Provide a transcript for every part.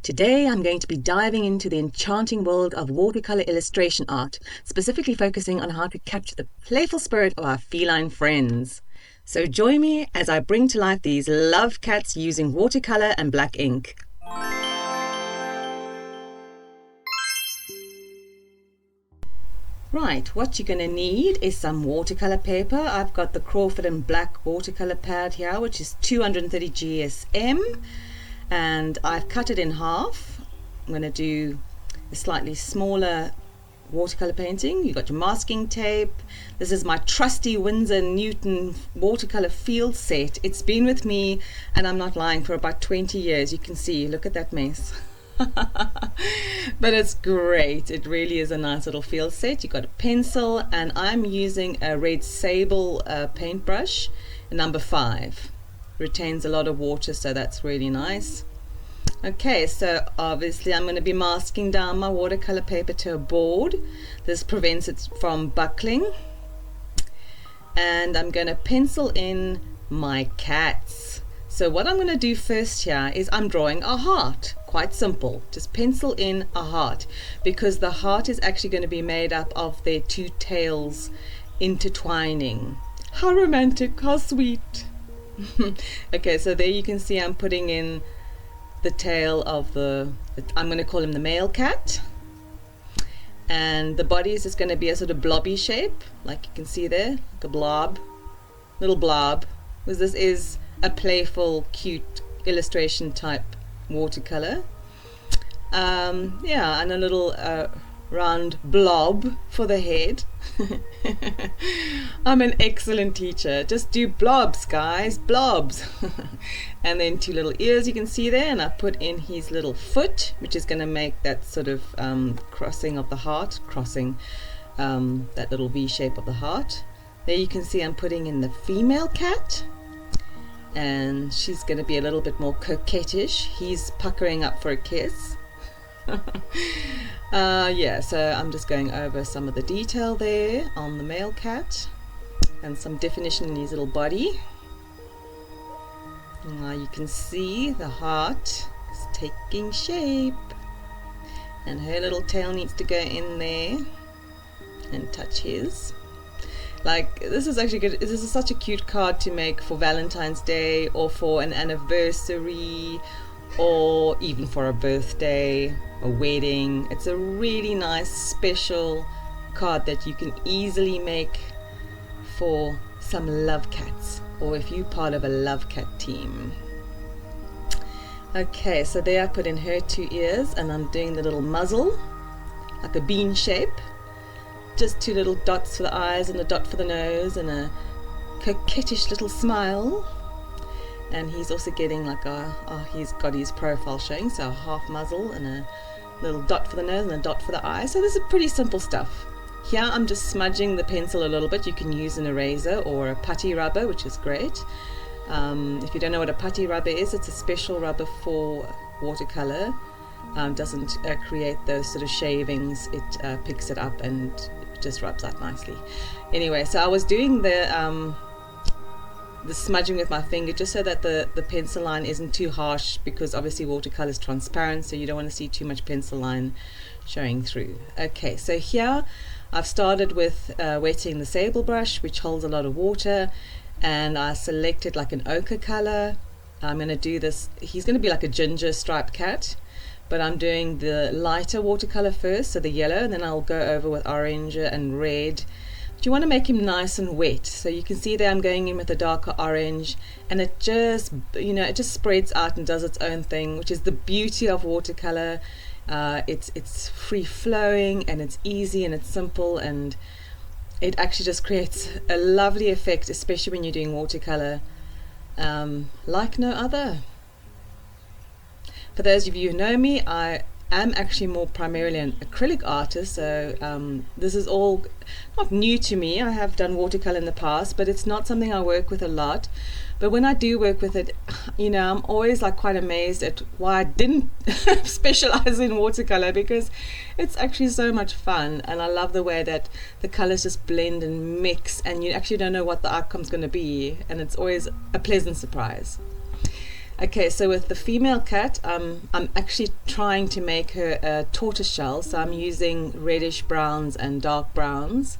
Today I'm going to be diving into the enchanting world of watercolor illustration art, specifically focusing on how to capture the playful spirit of our feline friends. So join me as I bring to life these love cats using watercolor and black ink. Right, what you're going to need is some watercolor paper. I've got the Crawford and Black watercolor pad here, which is 230 GSM. And I've cut it in half. I'm going to do a slightly smaller watercolor painting. You've got your masking tape. This is my trusty Winsor Newton watercolor field set. It's been with me, and I'm not lying, for about 20 years. You can see, look at that mess. But it's great. It really is a nice little field set. You've got a pencil, and I'm using a red sable paintbrush, number 5. Retains a lot of water, so that's really nice. Okay, so obviously I'm going to be masking down my watercolor paper to a board. This prevents it from buckling. And I'm going to pencil in my cats. So what I'm going to do first here is I'm drawing a heart. Quite simple. Just pencil in a heart, because the heart is actually going to be made up of their two tails intertwining. How romantic, how sweet. Okay, so there you can see I'm putting in the tail of I'm going to call him the male cat, and the body is just going to be a sort of blobby shape, like you can see there, like a blob, little blob, because this is a playful, cute illustration type watercolor. Yeah, and a little round blob for the head. I'm an excellent teacher. Just do blobs, guys, blobs. And then 2 little ears you can see there, and I put in his little foot, which is going to make that sort of crossing of the heart, that little V shape of the heart. There you can see I'm putting in the female cat, and she's going to be a little bit more coquettish. He's puckering up for a kiss. Yeah, so I'm just going over some of the detail there on the male cat and some definition in his little body. Now you can see the heart is taking shape, and her little tail needs to go in there and touch his. Like, this is actually good. This is such a cute card to make for Valentine's Day, or for an anniversary, or even for a birthday, a wedding. It's a really nice special card that you can easily make for some love cats, or if you're part of a love cat team. Okay, so there I put in her 2 ears, and I'm doing the little muzzle, like a bean shape. Just 2 little dots for the eyes, and a dot for the nose, and a coquettish little smile. And he's also getting like he's got his profile showing, so a half muzzle and a little dot for the nose and a dot for the eye. So this is pretty simple stuff. Here I'm just smudging the pencil a little bit. You can use an eraser or a putty rubber, which is great. If you don't know what a putty rubber is, it's a special rubber for watercolor. Doesn't create those sort of shavings. It picks it up and it just rubs out nicely. Anyway, so I was doing the smudging with my finger, just so that the pencil line isn't too harsh, because obviously watercolor is transparent, so you don't want to see too much pencil line showing through. Okay, so here I've started with wetting the sable brush, which holds a lot of water, and I selected like an ochre color. I'm going to do this, he's going to be like a ginger striped cat, but I'm doing the lighter watercolor first, so the yellow, and then I'll go over with orange and red. You want to make him nice and wet, so you can see there I'm going in with a darker orange, and it just, it just spreads out and does its own thing, which is the beauty of watercolor. It's free flowing, and it's easy, and it's simple, and it actually just creates a lovely effect, especially when you're doing watercolor, like no other. For those of you who know me, I am actually more primarily an acrylic artist, so this is all not new to me. I have done watercolor in the past, but it's not something I work with a lot. But when I do work with it, I'm always like quite amazed at why I didn't specialize in watercolor, because it's actually so much fun, and I love the way that the colors just blend and mix, and you actually don't know what the outcome's going to be, and it's always a pleasant surprise. Okay, so with the female cat, I'm actually trying to make her a tortoiseshell, so I'm using reddish browns and dark browns.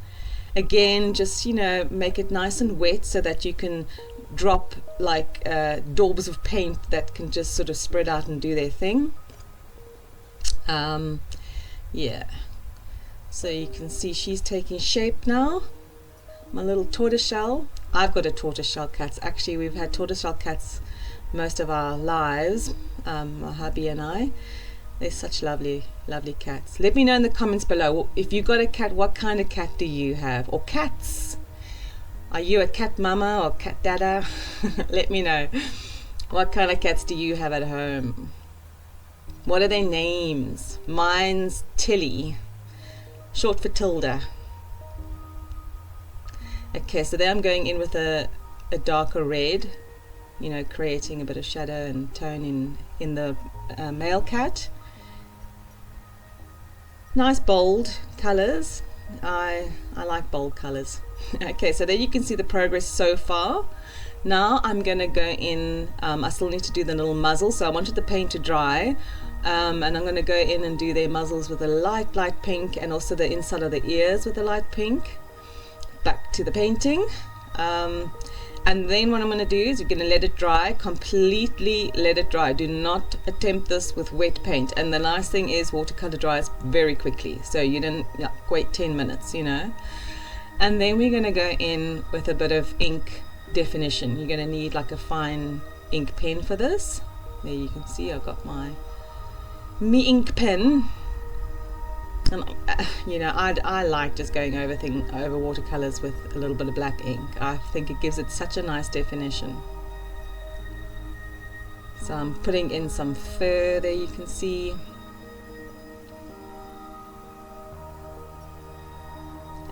Again, just, you know, make it nice and wet so that you can drop like daubs of paint that can just sort of spread out and do their thing. Yeah, so you can see she's taking shape now, my little tortoiseshell. I've got a tortoiseshell cat. Actually, we've had tortoiseshell cats most of our lives, my hubby and I. They're such lovely cats. Let me know in the comments below, if you got a cat, what kind of cat do you have, or cats? Are you a cat mama or cat dada? Let me know. What kind of cats do you have at home? What are their names? Mine's Tilly, short for Tilda. Okay, so there I'm going in with a darker red, you know, creating a bit of shadow and tone in the male cat. Nice bold colors. I like bold colors. Okay, so there you can see the progress so far. Now I'm going to go in, I still need to do the little muzzle, so I wanted the paint to dry, and I'm going to go in and do their muzzles with a light pink, and also the inside of the ears with a light pink. Back to the painting. And then what I'm going to do is you're going to let it dry, completely let it dry. Do not attempt this with wet paint. And the nice thing is watercolor dries very quickly, so you don't wait 10 minutes, you know. And then we're going to go in with a bit of ink definition. You're going to need like a fine ink pen for this. There you can see I've got my ink pen. And you know, I like just going over watercolors with a little bit of black ink. I think it gives it such a nice definition. So I'm putting in some fur there, you can see.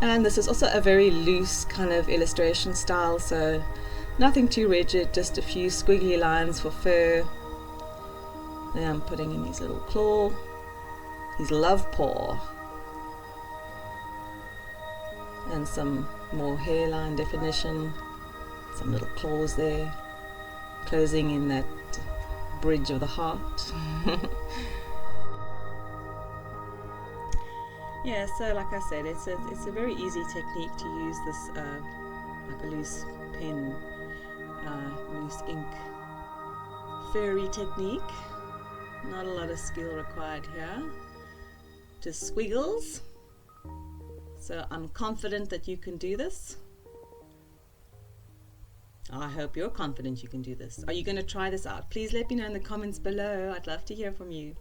And this is also a very loose kind of illustration style, so nothing too rigid, just a few squiggly lines for fur. Then I'm putting in his little claw, his love paw, and some more hairline definition, some little claws there, closing in that bridge of the heart. Yeah, so like I said, it's a very easy technique to use this like a loose pen, loose ink, furry technique. Not a lot of skill required here, just squiggles. So I'm confident that you can do this. I hope you're confident you can do this. Are you going to try this out? Please let me know in the comments below. I'd love to hear from you.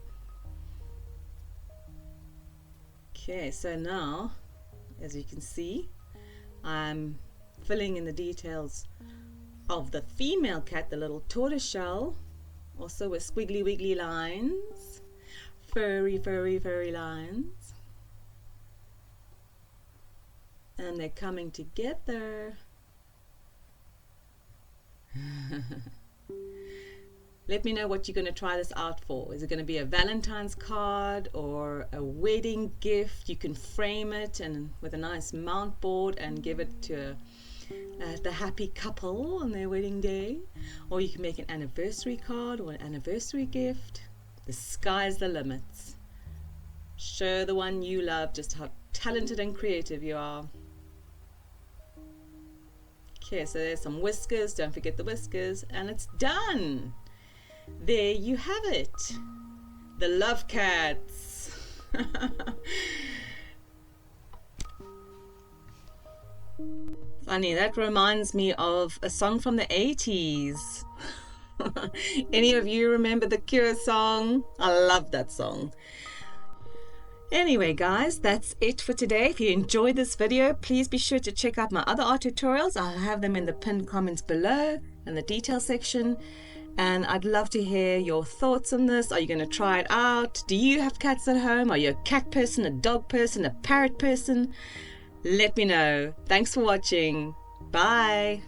Okay, so now, as you can see, I'm filling in the details of the female cat, the little tortoiseshell, also with squiggly wiggly lines, furry lines, and they're coming together. Let me know what you're going to try this out for. Is it going to be a Valentine's card or a wedding gift? You can frame it and with a nice mount board and give it to the happy couple on their wedding day. Or you can make an anniversary card or an anniversary gift. The sky's the limits. Show the one you love just how talented and creative you are. Okay, so there's some whiskers. Don't forget the whiskers. And it's done. There you have it. The love cats. Funny, that reminds me of a song from the 80s. Any of you remember the Cure song? I love that song. Anyway guys, that's it for today. If you enjoyed this video, please be sure to check out my other art tutorials. I'll have them in the pinned comments below in the detail section. And I'd love to hear your thoughts on this. Are you going to try it out? Do you have cats at home? Are you a cat person, a dog person, a parrot person? Let me know. Thanks for watching. Bye.